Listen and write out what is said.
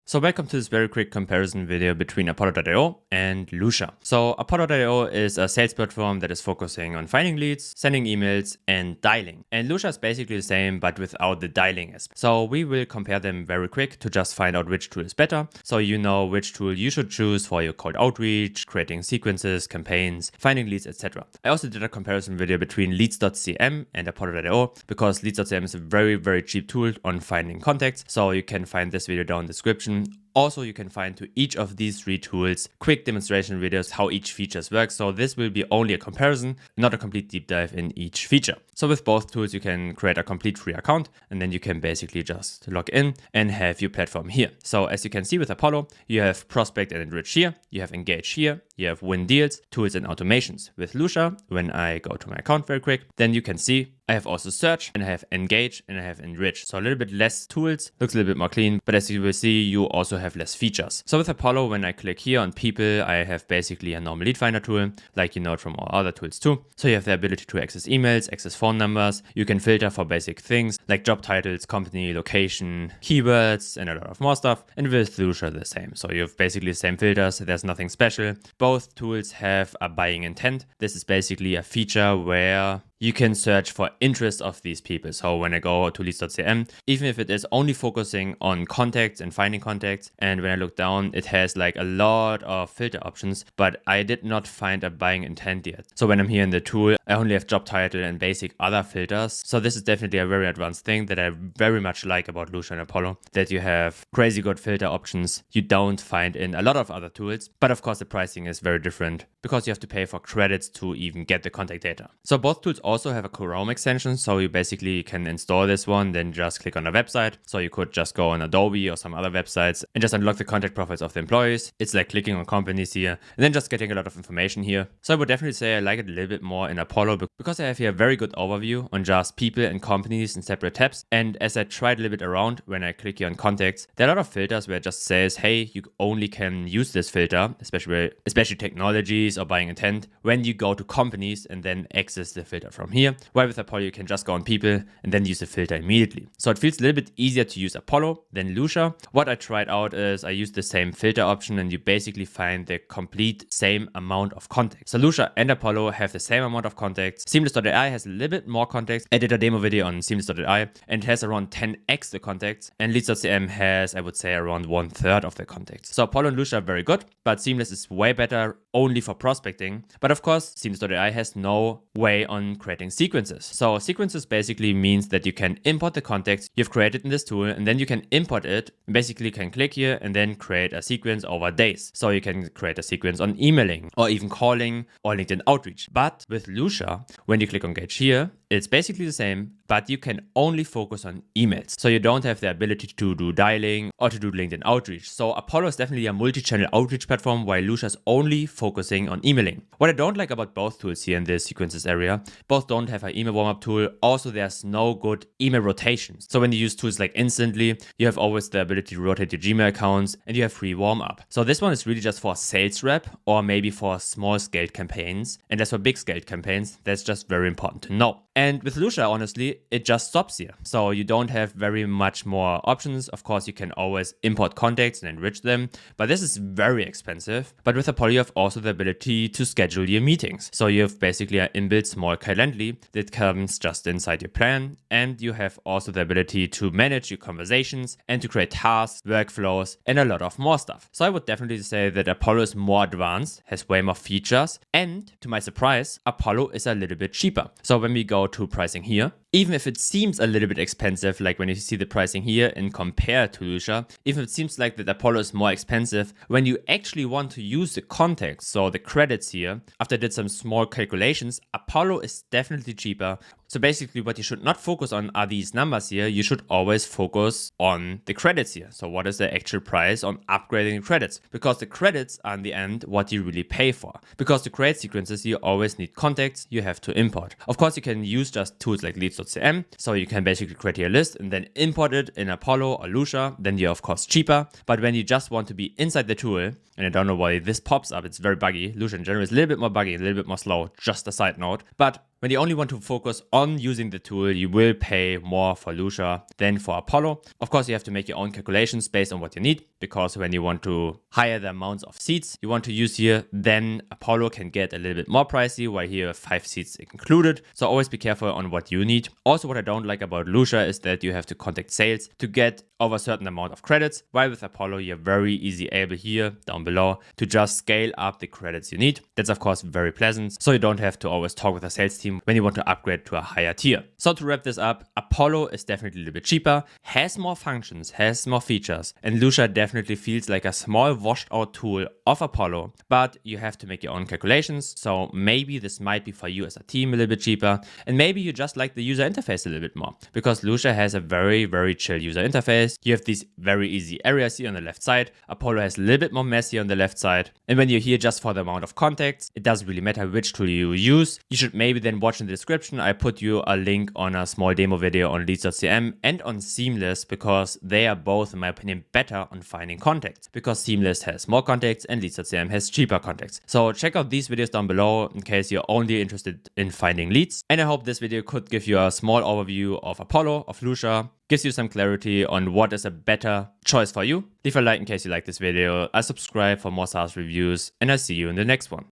So welcome to this very quick comparison video between Apollo.io and Lusha. So Apollo.io is a sales platform that is focusing on finding leads, sending emails, and dialing. And Lusha is basically the same, but without the dialing aspect. So we will compare them very quick to just find out which tool is better. So you know which tool you should choose for your cold outreach, creating sequences, campaigns, finding leads, etc. I also did a comparison video between leads.cm and Apollo.io because leads.cm is a very cheap tool on finding contacts. So you can find this video down in the description. Also, you can find to each of these three tools quick demonstration videos how each features work. So this will be only a comparison, not a complete deep dive in each feature. So with both tools, you can create a complete free account and then you can basically just log in and have your platform here. So as you can see with Apollo, you have prospect and enrich here, you have engage here, you have win deals, tools and automations. With Lusha, when I go to my account very quick, then you can see I have also search and I have engage and I have enrich. So a little bit less tools, looks a little bit more clean, but as you will see, you also have less features. So with Apollo, when I click here on people, I have basically a normal lead finder tool, like you know it from all other tools too. So you have the ability to access emails, access phone numbers. You can filter for basic things like job titles, company, location, keywords, and a lot of more stuff. And with Lusha the same. So you have basically the same filters. There's nothing special. Both tools have a buying intent. This is basically a feature where you can search for interest of these people. So when I go to leads.cm, even if it is only focusing on contacts and finding contacts, and when I look down, it has like a lot of filter options, but I did not find a buying intent yet. So when I'm here in the tool, I only have job title and basic other filters. So this is definitely a very advanced thing that I very much like about Lusha and Apollo, that you have crazy good filter options you don't find in a lot of other tools. But of course, the pricing is very different because you have to pay for credits to even get the contact data. So both tools also have a Chrome extension, so you basically can install this one, then just click on a website. So you could just go on Adobe or some other websites and just unlock the contact profiles of the employees. It's like clicking on companies here and then just getting a lot of information here. So I would definitely say I like it a little bit more in Apollo because I have here a very good overview on just people and companies in separate tabs. And as I tried a little bit around, when I click here on contacts, there are a lot of filters where it just says, hey, you only can use this filter, especially technologies or buying intent, when you go to companies and then access the filter from here. While with Apollo, you can just go on people and then use the filter immediately. So it feels a little bit easier to use Apollo than Lusha. What I tried out is I used the same filter option and you basically find the complete same amount of contacts. So Lusha and Apollo have the same amount of contacts. Seamless.ai has a little bit more contacts. I did a demo video on Seamless.ai and it has around 10x the contacts, and Leads.cm has, I would say, around 1/3 of the contacts. So Apollo and Lusha are very good, but Seamless is way better only for prospecting. But of course, Seamless.ai has no way on creating sequences. So sequences basically means that you can import the contacts you've created in this tool and then you can import it. Basically can click here and then create a sequence over days. So you can create a sequence on emailing or even calling or LinkedIn outreach. But with Lusha, when you click on Engage here, it's basically the same, but you can only focus on emails. So you don't have the ability to do dialing or to do LinkedIn outreach. So Apollo is definitely a multi-channel outreach platform, while Lusha is only focusing on emailing. What I don't like about both tools here in the sequences area, both don't have an email warm-up tool. Also, there's no good email rotations. So when you use tools like Instantly, you have always the ability to rotate your Gmail accounts and you have free warm-up. So this one is really just for sales rep or maybe for small-scaled campaigns. And as for big-scaled campaigns, that's just very important to know. And with Lusha, honestly, it just stops here. So you don't have very much more options. Of course, you can always import contacts and enrich them, but this is very expensive. But with Apollo, you have also the ability to schedule your meetings. So you have basically an inbuilt small Calendly that comes just inside your plan. And you have also the ability to manage your conversations and to create tasks, workflows, and a lot of more stuff. So I would definitely say that Apollo is more advanced, has way more features. And to my surprise, Apollo is a little bit cheaper. So when we go to pricing here, even if it seems a little bit expensive, like when you see the pricing here and compare to Lusha, even if it seems like that Apollo is more expensive, when you actually want to use the context, so the credits here, after I did some small calculations, Apollo is definitely cheaper. So basically what you should not focus on are these numbers here. You should always focus on the credits here. So what is the actual price on upgrading the credits? Because the credits are in the end what you really pay for. Because to create sequences, you always need contacts you have to import. Of course, you can use just tools like leads.cm. So you can basically create your list and then import it in Apollo or Lusha. Then you're of course cheaper. But when you just want to be inside the tool, and I don't know why this pops up, it's very buggy. Lusha in general is a little bit more buggy, a little bit more slow, just a side note. But When you only want to focus on using the tool, you will pay more for Lusha than for Apollo. Of course, you have to make your own calculations based on what you need, because when you want to hire the amounts of seats you want to use here, then Apollo can get a little bit more pricey, while here 5 seats included. So always be careful on what you need. Also, what I don't like about Lusha is that you have to contact sales to get over a certain amount of credits, while with Apollo you're very easy able here down below to just scale up the credits you need. That's of course very pleasant, so you don't have to always talk with a sales team when you want to upgrade to a higher tier. So to wrap this up, Apollo is definitely a little bit cheaper, has more functions, has more features, and Lusha definitely feels like a small washed out tool of Apollo, but you have to make your own calculations. So maybe this might be for you as a team a little bit cheaper, and maybe you just like the user interface a little bit more, because Lusha has a very chill user interface. You have these very easy areas here on the left side. Apollo has a little bit more messy on the left side. And when you're here just for the amount of contacts, it doesn't really matter which tool you use. You should maybe then watch in the description. I put you a link on a small demo video on Leads.cm and on Seamless, because they are both, in my opinion, better on finding contacts, because Seamless has more contacts and Leads.cm has cheaper contacts. So check out these videos down below in case you're only interested in finding leads. And I hope this video could give you a small overview of Apollo, of Lusha, gives you some clarity on what is a better choice for you. Leave a like in case you like this video, a subscribe for more SaaS reviews, and I'll see you in the next one.